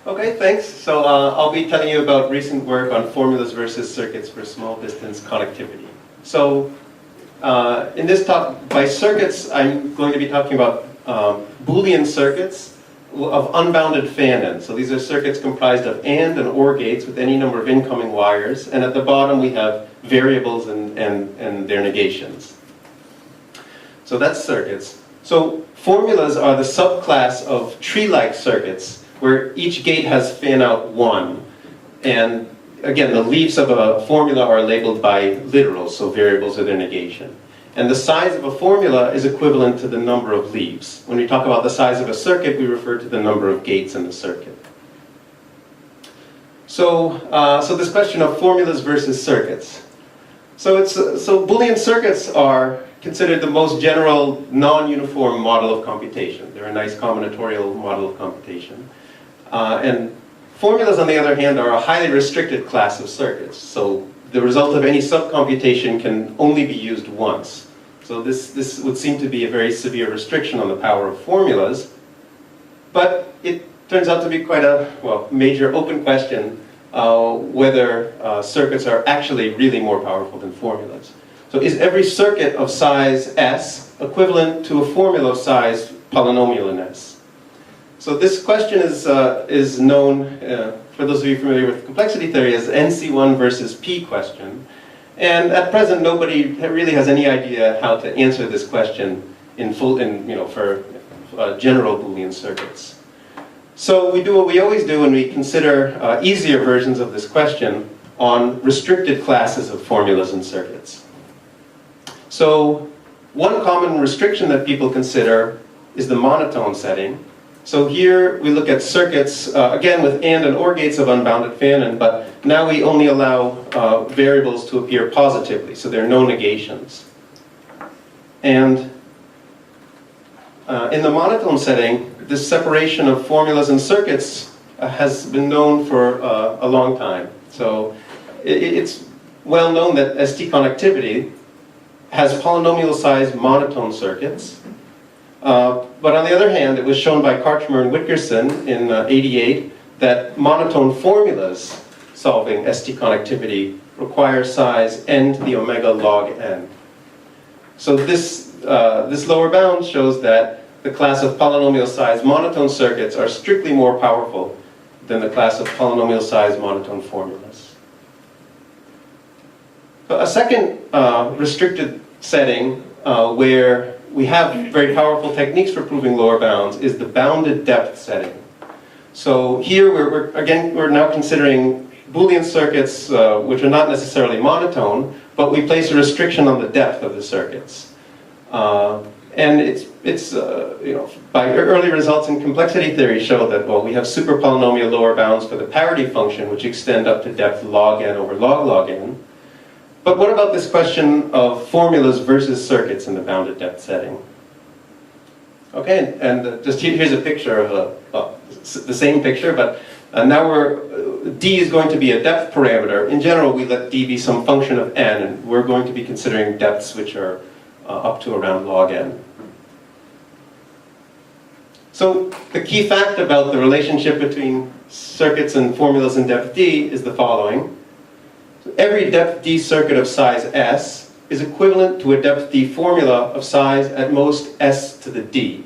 Okay, thanks. So I'll be telling you about recent work on formulas versus circuits for small distance connectivity. So in this talk, by circuits, I'm going to be talking about boolean circuits of unbounded fan-in. So these are circuits comprised of AND and OR gates with any number of incoming wires. And at the bottom, we have variables and their negations. So that's circuits. So formulas are the subclass of tree-like circuits where each gate has fan-out 1. And again, the leaves of a formula are labeled by literals, so variables are their negation. And the size of a formula is equivalent to the number of leaves. When we talk about the size of a circuit, we refer to the number of gates in the circuit. So this question of formulas versus circuits. So Boolean circuits are considered the most general non-uniform model of computation. They're a nice combinatorial model of computation. And formulas, on the other hand, are a highly restricted class of circuits. So the result of any sub-computation can only be used once. So this would seem to be a very severe restriction on the power of formulas. But it turns out to be quite a major open question whether circuits are actually really more powerful than formulas. So is every circuit of size S equivalent to a formula of size polynomial in S? So this question is known, for those of you familiar with complexity theory, as NC1 versus P question. And at present, nobody really has any idea how to answer this question for general Boolean circuits. So we do what we always do when we consider easier versions of this question on restricted classes of formulas and circuits. So one common restriction that people consider is the monotone setting. So here we look at circuits, again with AND and OR gates of unbounded fan-in, but now we only allow variables to appear positively, so there are no negations. And in the monotone setting, this separation of formulas and circuits has been known for a long time. So it's well known that ST connectivity has polynomial-sized monotone circuits. But on the other hand, it was shown by Karchmer and Witkerson in '88 that monotone formulas solving ST connectivity require size n to the omega log n. So this lower bound shows that the class of polynomial-sized monotone circuits are strictly more powerful than the class of polynomial-sized monotone formulas. So a second restricted setting where we have very powerful techniques for proving lower bounds is the bounded depth setting. So here we're now considering Boolean circuits which are not necessarily monotone, but we place a restriction on the depth of the circuits. And by early results in complexity theory show that, we have super polynomial lower bounds for the parity function, which extend up to depth log n over log n. But what about this question of formulas versus circuits in the bounded depth setting? Okay, and just here's a picture of the same picture, but now D is going to be a depth parameter. In general, we let D be some function of n, and we're going to be considering depths which are up to around log n. So the key fact about the relationship between circuits and formulas in depth D is the following. Every depth D circuit of size S is equivalent to a depth D formula of size at most S to the D.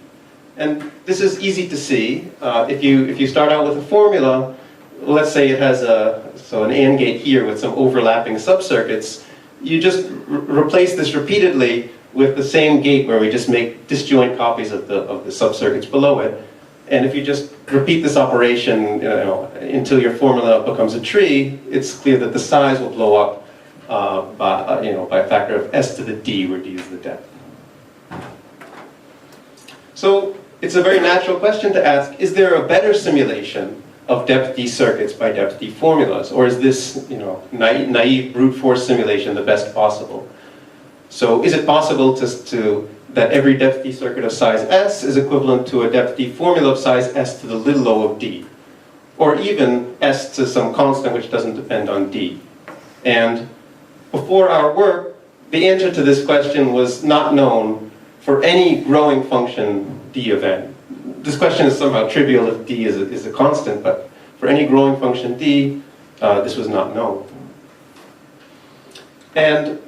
And this is easy to see. If you start out with a formula, let's say it has an AND gate here with some overlapping subcircuits, you just replace this repeatedly with the same gate where we just make disjoint copies of the subcircuits below it. And if you just repeat this operation until your formula becomes a tree, it's clear that the size will blow up by a factor of S to the D, where D is the depth. So it's a very natural question to ask, is there a better simulation of depth D circuits by depth D formulas? Or is this naive brute force simulation the best possible? So is it possible that every depth D circuit of size S is equivalent to a depth D formula of size S to the little o of D? Or even S to some constant which doesn't depend on D? And before our work, the answer to this question was not known for any growing function D of n. This question is somehow trivial if D is a constant, but for any growing function d, this was not known. And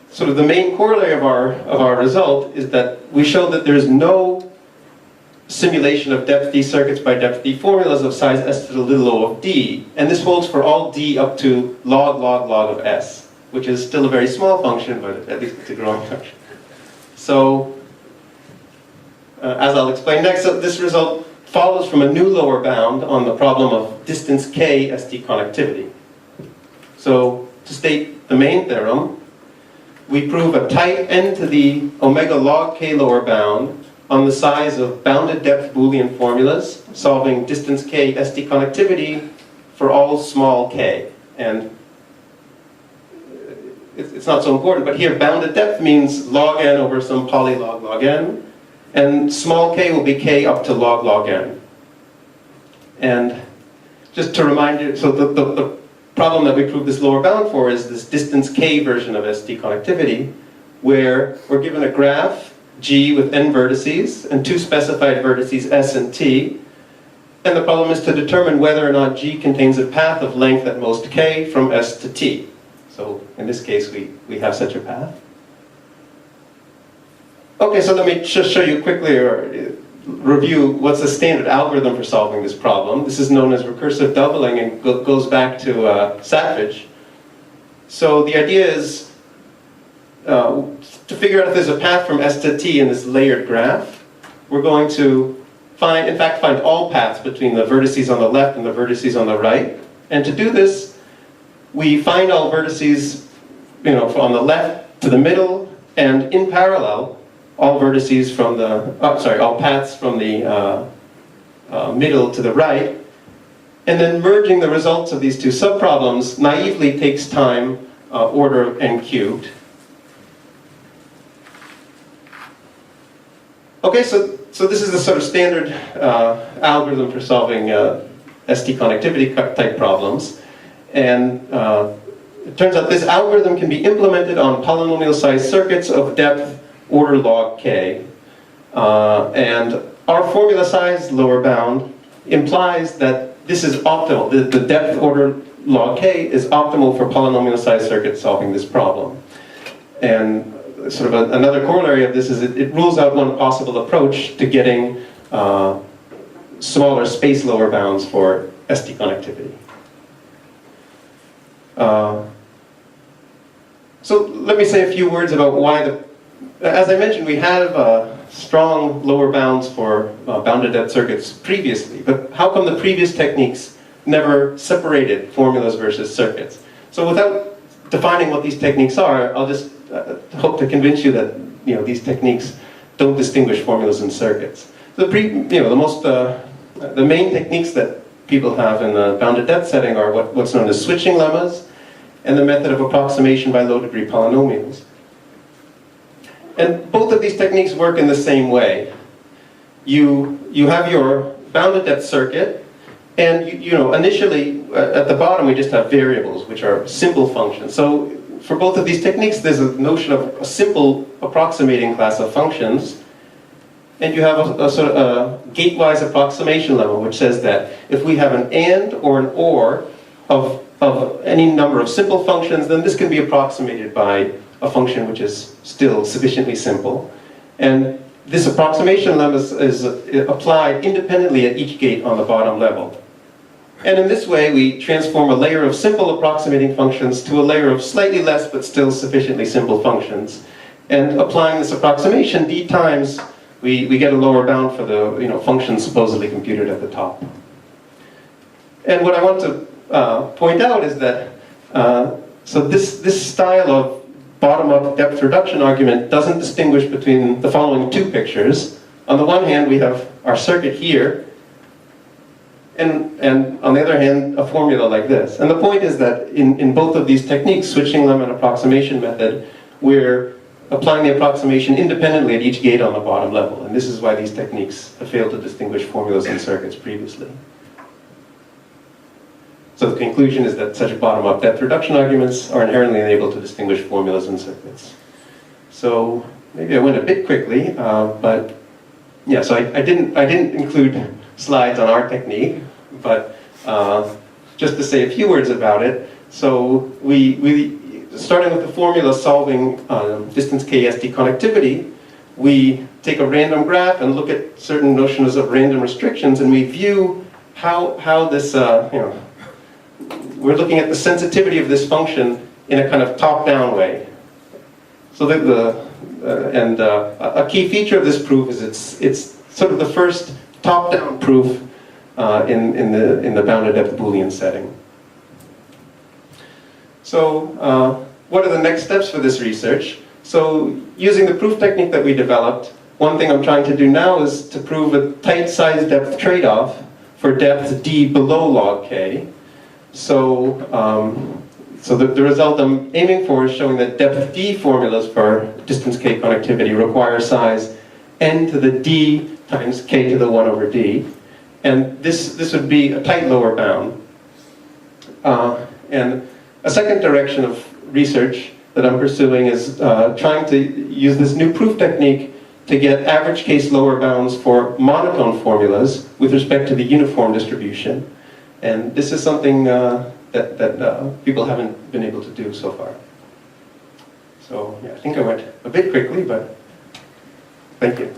sort of the main corollary of our result is that we showed that there's no simulation of depth d circuits by depth d formulas of size s to the little o of d, and this holds for all d up to log log log of s, which is still a very small function, but at least it's a growing function. So, as I'll explain next, so this result follows from a new lower bound on the problem of distance k ST connectivity. So, to state the main theorem, we prove a tight n to the omega log k lower bound on the size of bounded depth Boolean formulas, solving distance k ST connectivity for all small k. And it's not so important, but here bounded depth means log n over some poly log log n, and small k will be k up to log log n. And just to remind you, so the problem that we proved this lower bound for is this distance k version of ST connectivity, where we're given a graph G with n vertices and two specified vertices S and T, and the problem is to determine whether or not G contains a path of length at most k from S to T. So in this case we have such a path. Okay, so let me just show you quickly or review what's the standard algorithm for solving this problem. This is known as recursive doubling and goes back to Sattwich. So the idea is to figure out if there's a path from S to T in this layered graph, we're going to find all paths between the vertices on the left and the vertices on the right. And to do this, we find all vertices, from the left to the middle, and in parallel, all vertices from all paths from the middle to the right. And then merging the results of these two subproblems naively takes time, order of n cubed. Okay, so this is the sort of standard algorithm for solving ST connectivity type problems. And it turns out this algorithm can be implemented on polynomial sized circuits of depth order log k. And our formula size lower bound implies that this is optimal. The depth order log k is optimal for polynomial sized circuits solving this problem. And sort of another corollary of this is it rules out one possible approach to getting smaller space lower bounds for ST connectivity. So let me say a few words about why as I mentioned, we have strong lower bounds for bounded depth circuits previously, but how come the previous techniques never separated formulas versus circuits? So without defining what these techniques are, I'll just hope to convince you that these techniques don't distinguish formulas and circuits. The main techniques that people have in the bounded depth setting are what's known as switching lemmas and the method of approximation by low degree polynomials. And both of these techniques work in the same way. You have your bounded depth circuit, and initially at the bottom we just have variables, which are simple functions. So for both of these techniques, there's a notion of a simple approximating class of functions, and you have a sort of a gate-wise approximation lemma, which says that if we have an and or an or of any number of simple functions, then this can be approximated by a function which is still sufficiently simple. And this approximation lemma is applied independently at each gate on the bottom level. And in this way, we transform a layer of simple approximating functions to a layer of slightly less but still sufficiently simple functions. And applying this approximation d times, we get a lower bound for the function supposedly computed at the top. And what I want to point out is that so this style of bottom-up depth reduction argument doesn't distinguish between the following two pictures. On the one hand, we have our circuit here, and on the other hand, a formula like this. And the point is that in both of these techniques, switching lemma and approximation method, we're applying the approximation independently at each gate on the bottom level. And this is why these techniques have failed to distinguish formulas and circuits previously. So the conclusion is that such bottom-up depth reduction arguments are inherently unable to distinguish formulas and circuits. So maybe I went a bit quickly, but yeah. So I didn't include slides on our technique, but just to say a few words about it. So starting with the formula solving distance KST connectivity, we take a random graph and look at certain notions of random restrictions, and we view how this, we're looking at the sensitivity of this function in a kind of top-down way. So a key feature of this proof is it's sort of the first top-down proof in the bounded depth Boolean setting. So what are the next steps for this research? So using the proof technique that we developed, one thing I'm trying to do now is to prove a tight size depth trade-off for depth d below log k. So, the result I'm aiming for is showing that depth d formulas for distance k connectivity require size n to the d times k to the 1 over d. And this would be a tight lower bound. And a second direction of research that I'm pursuing is trying to use this new proof technique to get average case lower bounds for monotone formulas with respect to the uniform distribution. And this is something that people haven't been able to do so far. So yeah, I think I went a bit quickly, but thank you.